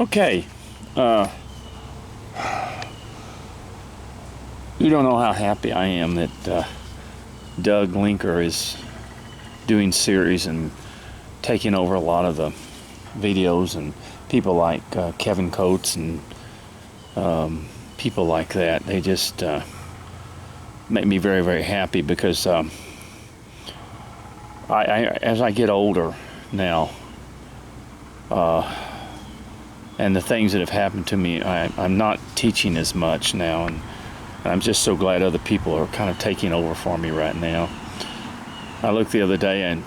Okay, you don't know how happy I am that Doug Linker is doing series and taking over a lot of the videos, and people like Kevin Coates and people like that. They just make me very, very happy because as I get older now, and the things that have happened to me, I'm not teaching as much now, and I'm just so glad other people are kind of taking over for me right now. I looked the other day, and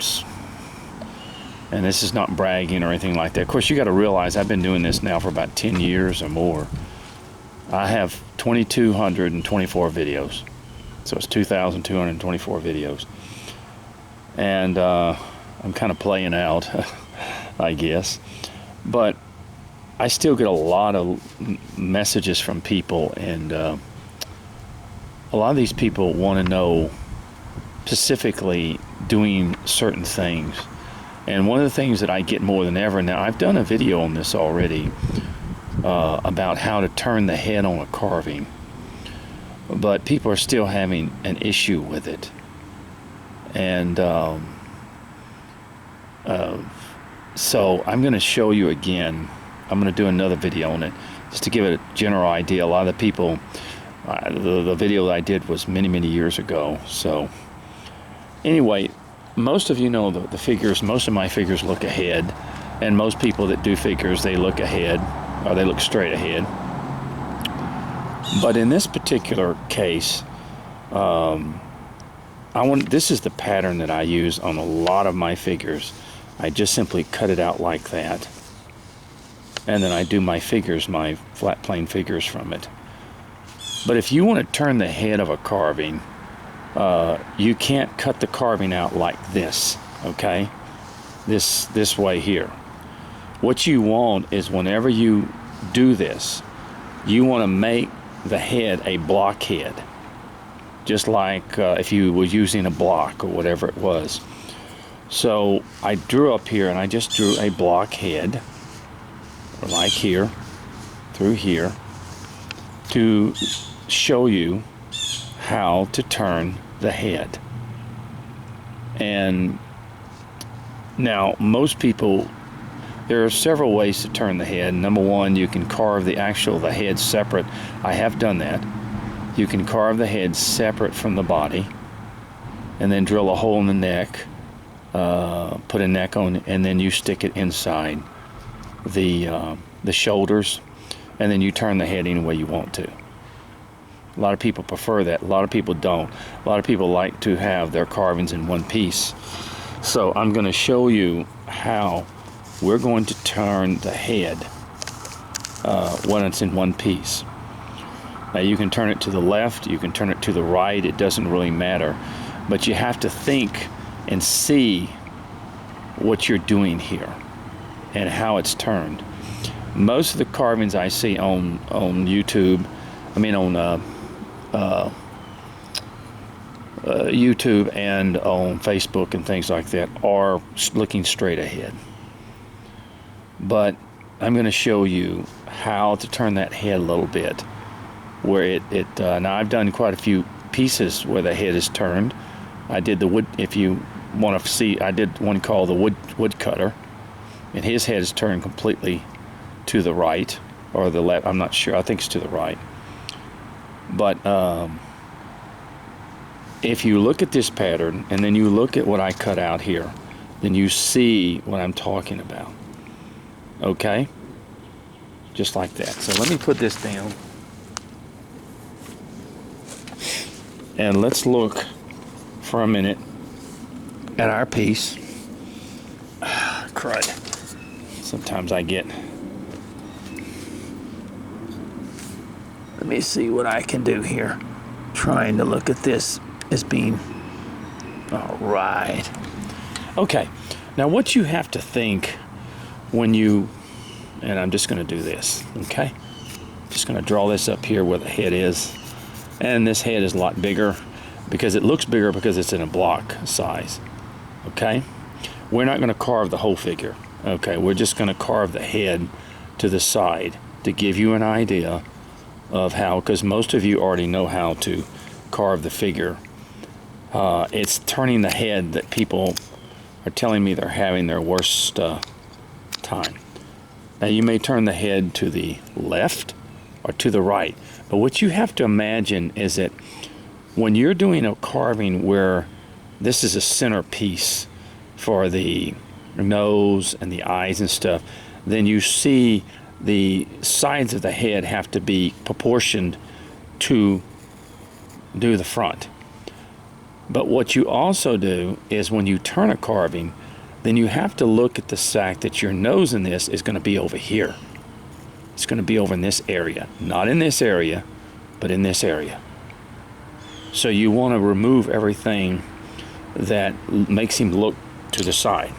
this is not bragging or anything like that. Of course, you got to realize I've been doing this now for about 10 years or more. I have 2,224 videos, so it's 2,224 videos, and I'm kind of playing out, I guess, but I still get a lot of messages from people, and a lot of these people want to know specifically doing certain things. And one of the things that I get more than ever now, I've done a video on this already about how to turn the head on a carving, but people are still having an issue with it. And so I'm going to show you again. I'm going to do another video on it just to give it a general idea. A lot of the people, the video that I did was many, many years ago. So anyway, most of you know the figures. Most of my figures look ahead, and most people that do figures, they look ahead, or they look straight ahead. But in this particular case, this is the pattern that I use on a lot of my figures. I just simply cut it out like that, and then I do my figures, my flat plane figures from it. But if you want to turn the head of a carving, you can't cut the carving out like this, okay? This way here. What you want is, whenever you do this, you want to make the head a block head, just like if you were using a block or whatever it was. So I drew up here, and I just drew a block head, like here, through here, to show you how to turn the head. And now most people, there are several ways to turn the head. Number one, you can carve the head separate. I have done that. You can carve the head separate from the body, and then drill a hole in the neck, put a neck on, and then you stick it inside the shoulders, and then you turn the head any way you want to. A lot of people prefer that. A lot of people don't. A lot of people like to have their carvings in one piece. So I'm going to show you how we're going to turn the head when it's in one piece. Now, you can turn it to the left, you can turn it to the right, it doesn't really matter. But you have to think and see what you're doing here and how it's turned. Most of the carvings I see on YouTube, on YouTube and on Facebook and things like that, are looking straight ahead. But I'm going to show you how to turn that head a little bit, where now I've done quite a few pieces where the head is turned. I did the wood, if you want to see, I did one called the woodcutter, and his head is turned completely to the right, or the left, I'm not sure, I think it's to the right. But if you look at this pattern, and then you look at what I cut out here, then you see what I'm talking about. Okay? Just like that. So let me put this down. And let's look for a minute at our piece. Crud. Sometimes I get... Let me see what I can do here. Trying to look at this as being... All right. Okay. Now what you have to think when you... And I'm just going to do this, okay? Just going to draw this up here where the head is. And this head is a lot bigger because it looks bigger because it's in a block size, okay? We're not going to carve the whole figure, okay? We're just going to carve the head to the side to give you an idea of how, because most of you already know how to carve the figure. It's turning the head that people are telling me they're having their worst time. Now you may turn the head to the left or to the right, but what you have to imagine is that when you're doing a carving where this is a centerpiece for the nose and the eyes and stuff, then you see the sides of the head have to be proportioned to do the front. But what you also do is when you turn a carving, then you have to look at the fact that your nose in this is going to be over here. It's going to be over in this area. Not in this area, but in this area. So you want to remove everything that makes him look to the side.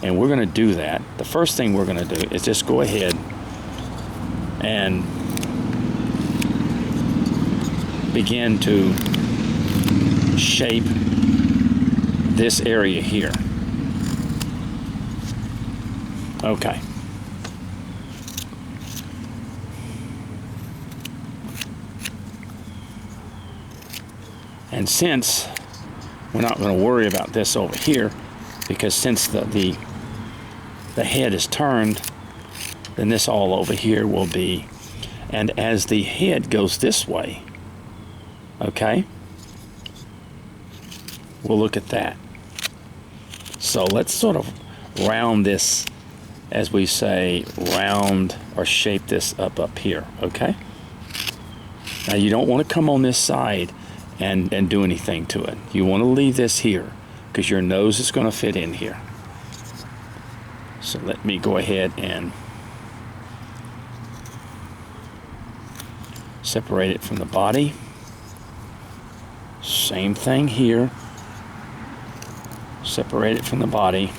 And we're going to do that. The first thing we're going to do is just go ahead and begin to shape this area here. Okay. And since we're not going to worry about this over here, because since the head is turned, then this all over here will be, and as the head goes this way, okay, we'll look at that. So let's sort of round this, as we say, round or shape this up here, okay? Now you don't want to come on this side and do anything to it. You want to leave this here because your nose is going to fit in here. So let me go ahead and separate it from the body. Same thing here. Separate it from the body.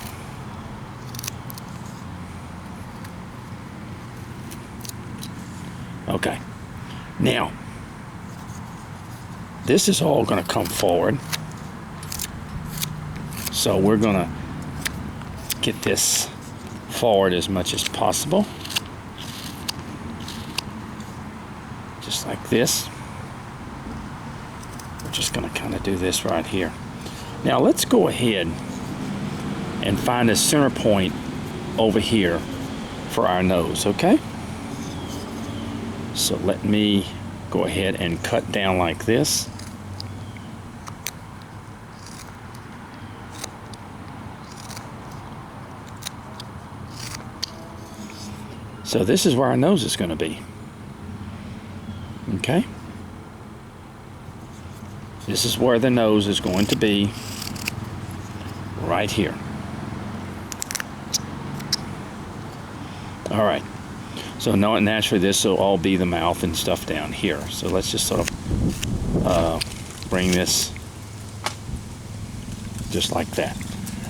Okay. Now, this is all going to come forward. So we're going to get this forward as much as possible. Just like this. We're just going to kind of do this right here. Now let's go ahead and find a center point over here for our nose, okay? So let me go ahead and cut down like this. So this is where our nose is going to be. Okay? This is where the nose is going to be, right here. All right. So naturally this will all be the mouth and stuff down here. So let's just sort of bring this just like that.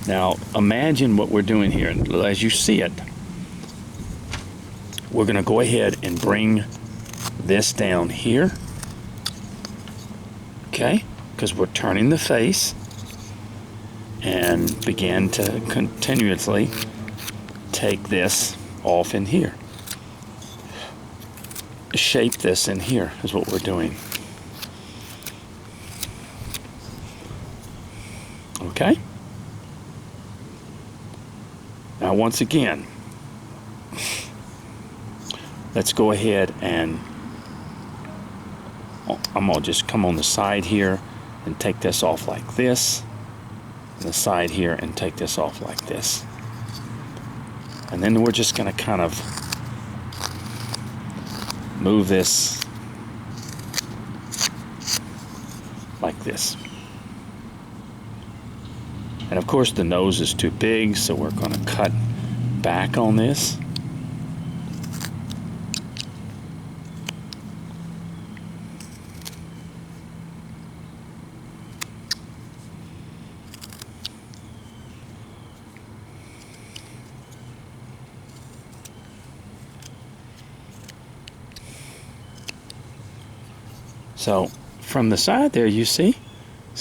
Now imagine what we're doing here. As you see it, we're going to go ahead and bring this down here. Okay? Because we're turning the face and begin to continuously take this off in here. Shape this in here is what we're doing. Okay? Now once again, let's go ahead and I'm going to just come on the side here and take this off like this, and the side here and take this off like this. And then we're just going to kind of move this like this. And of course the nose is too big, so we're going to cut back on this. So from the side there, you see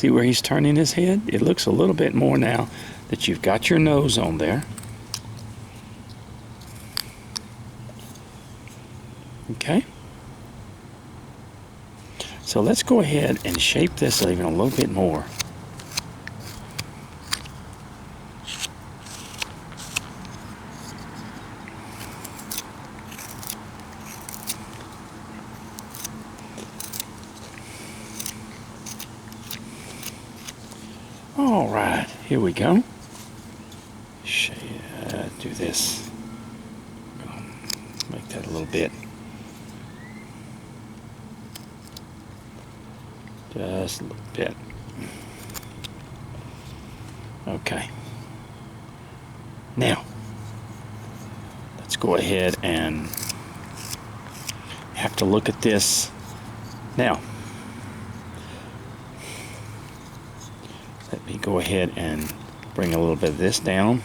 where he's turning his head? It looks a little bit more now that you've got your nose on there. Okay. So let's go ahead and shape this even a little bit more. All right, here we go. Do this. Make that a little bit. Just a little bit. Okay. Now, let's go ahead and have to look at this. Now, let me go ahead and bring a little bit of this down.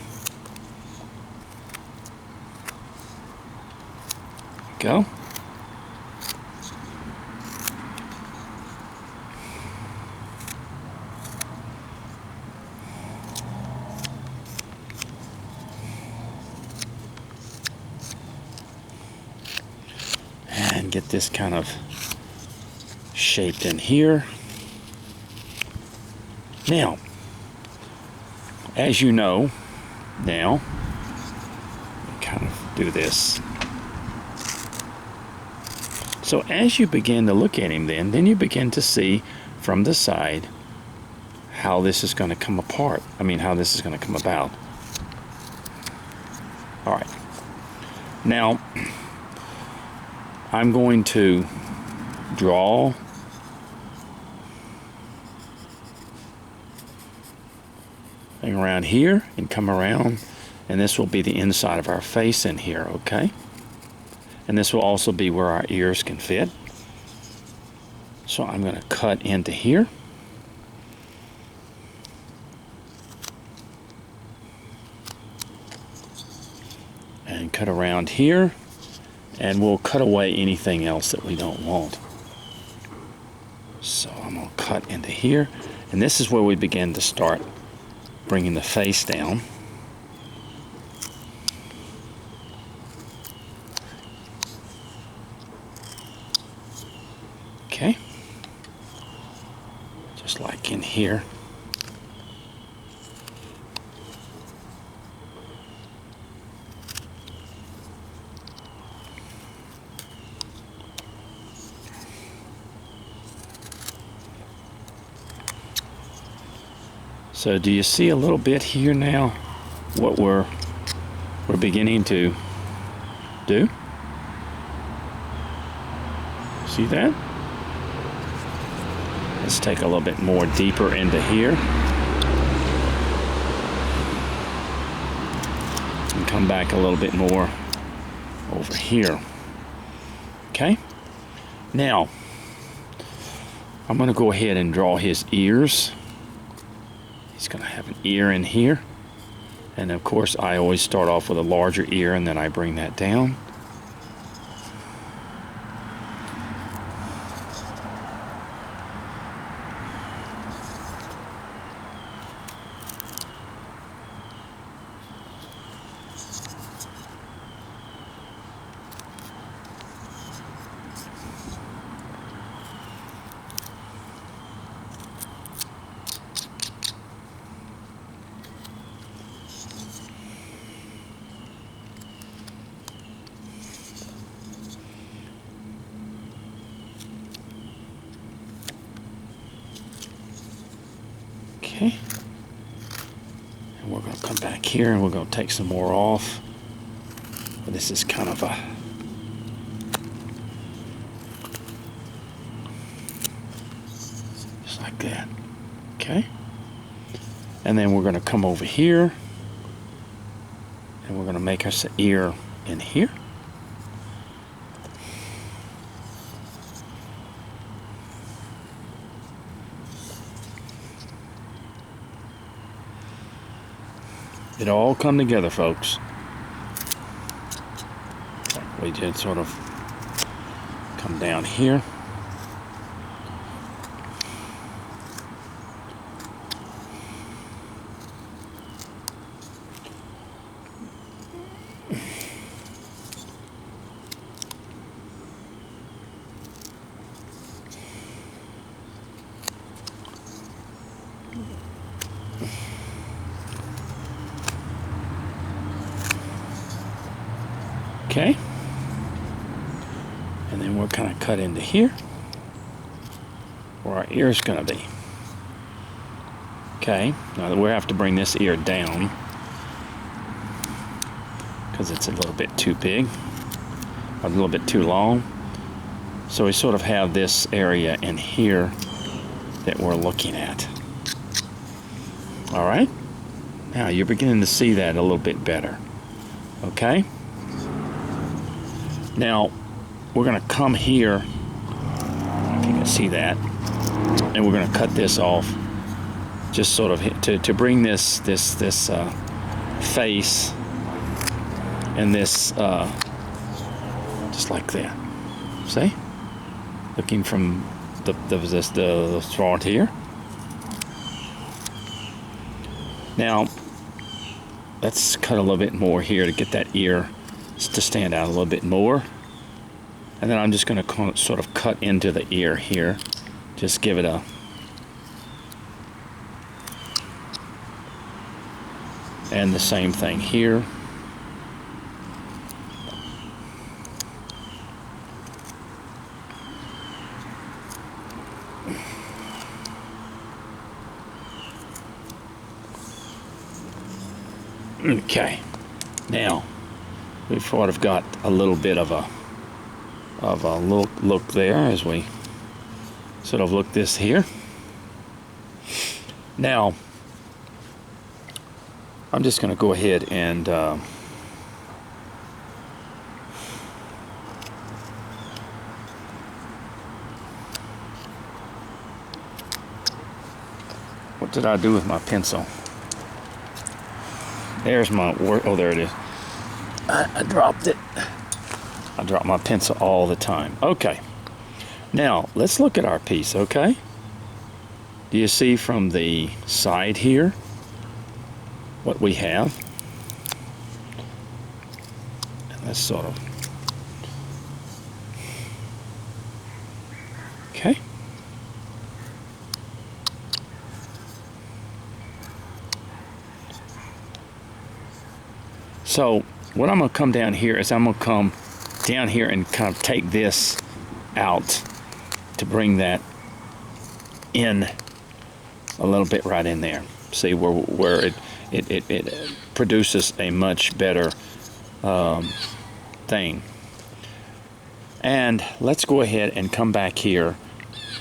Go. And get this kind of shaped in here. Now, as you know, now, kind of do this. So as you begin to look at him then you begin to see from the side how this is going to come apart. I mean, how this is going to come about. All right. Now, I'm going to draw thing around here and come around, and this will be the inside of our face in here, okay? And this will also be where our ears can fit. So I'm going to cut into here. And cut around here. And we'll cut away anything else that we don't want. So I'm going to cut into here. And this is where we begin to start bringing the face down. Okay, just like in here. So do you see a little bit here now what we're beginning to do? See that? Let's take a little bit more deeper into here. And come back a little bit more over here. Okay? Now, I'm going to go ahead and draw his ears. He's going to have an ear in here. And of course, I always start off with a larger ear and then I bring that down. Okay, and we're going to come back here and we're going to take some more off. But this is kind of a just like that. Okay, and then we're going to come over here and we're going to make us an ear in here. It all come together, folks. We did sort of come down here. And then we're kind of cut into here where our ear is going to be. Okay, now we have to bring this ear down because it's a little bit too big, a little bit too long. So we sort of have this area in here that we're looking at. All right, now you're beginning to see that a little bit better. Okay, now we're going to come here, if you can see that, and we're going to cut this off, just sort of to bring this face and this just like that. See, looking from the front here. Now let's cut a little bit more here to get that ear to stand out a little bit more. And then I'm just going to sort of cut into the ear here. Just give it a... And the same thing here. Okay. Now, we've sort of got a little bit of a look there as we sort of look this here. Now I'm just going to go ahead and what did I do with my pencil? There's my work. Oh, there it is. I dropped it. I drop my pencil all the time. Okay, now let's look at our piece. Okay, do you see from the side here what we have? And let's sort of... Okay, so what I'm going to come down here is I'm going to come down here and kind of take this out to bring that in a little bit right in there. See where it produces a much better thing. And let's go ahead and come back here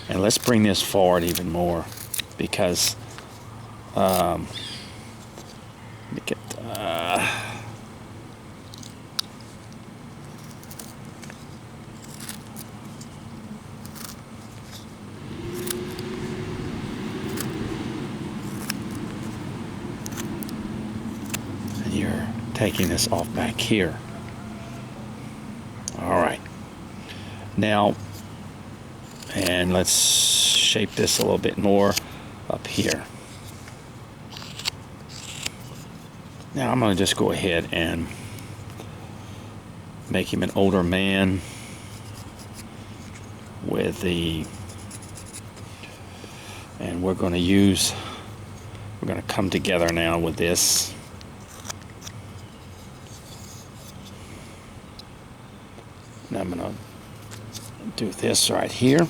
and let's bring this forward even more, because let me get you're taking this off back here. All right, now, and let's shape this a little bit more up here. Now I'm going to just go ahead and make him an older man with the, and we're going to come together now with this. And I'm going to do this right here.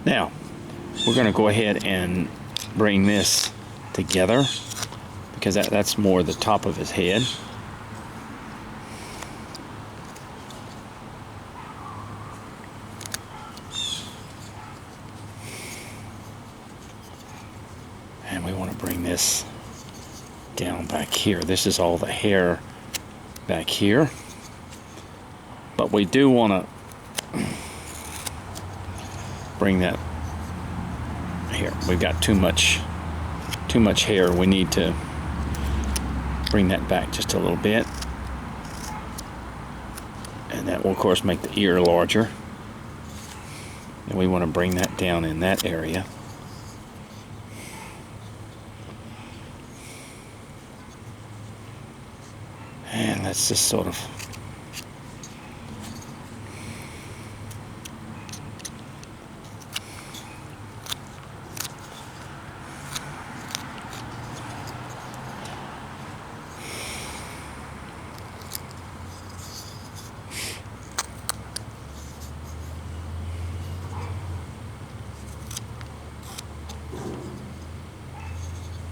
Now, we're going to go ahead and bring this together, because that's more the top of his head. And we want to bring this down back here. This is all the hair back here. But we do want to bring that here. We've got too much hair. We need to bring that back just a little bit. And that will, of course, make the ear larger. And we want to bring that down in that area. And let's just sort of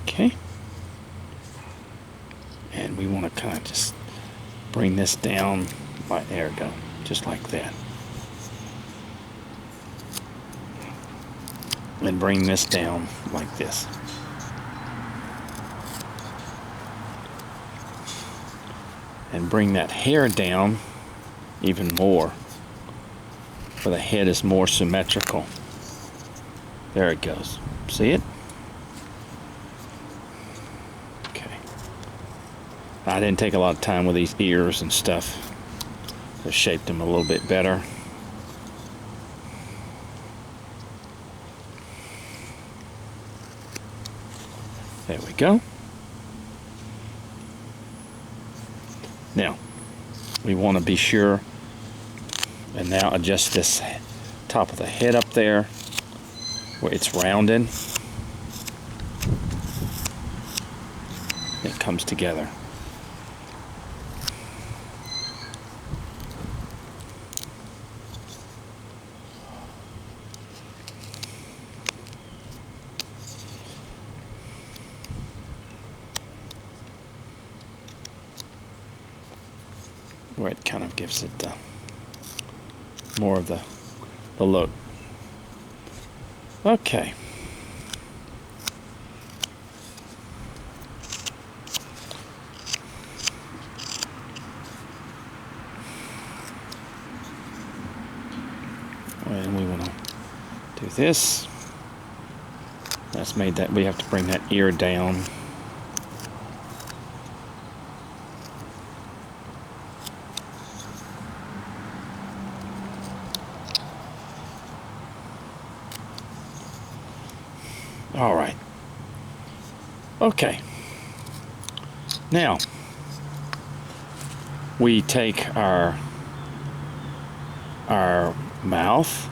okay. And we want to kind of just bring this down. Right, there we go. Just like that. And bring this down like this. And bring that hair down even more, where the head is more symmetrical. There it goes. See it? Okay. I didn't take a lot of time with these ears and stuff. I shaped them a little bit better. There we go. Now, we want to be sure, and now adjust this top of the head up there where it's rounded. It comes together. Where it kind of gives it more of the look. Okay. And we want to do this. That's made that, we have to bring that ear down. All right. Okay. Now, we take our mouth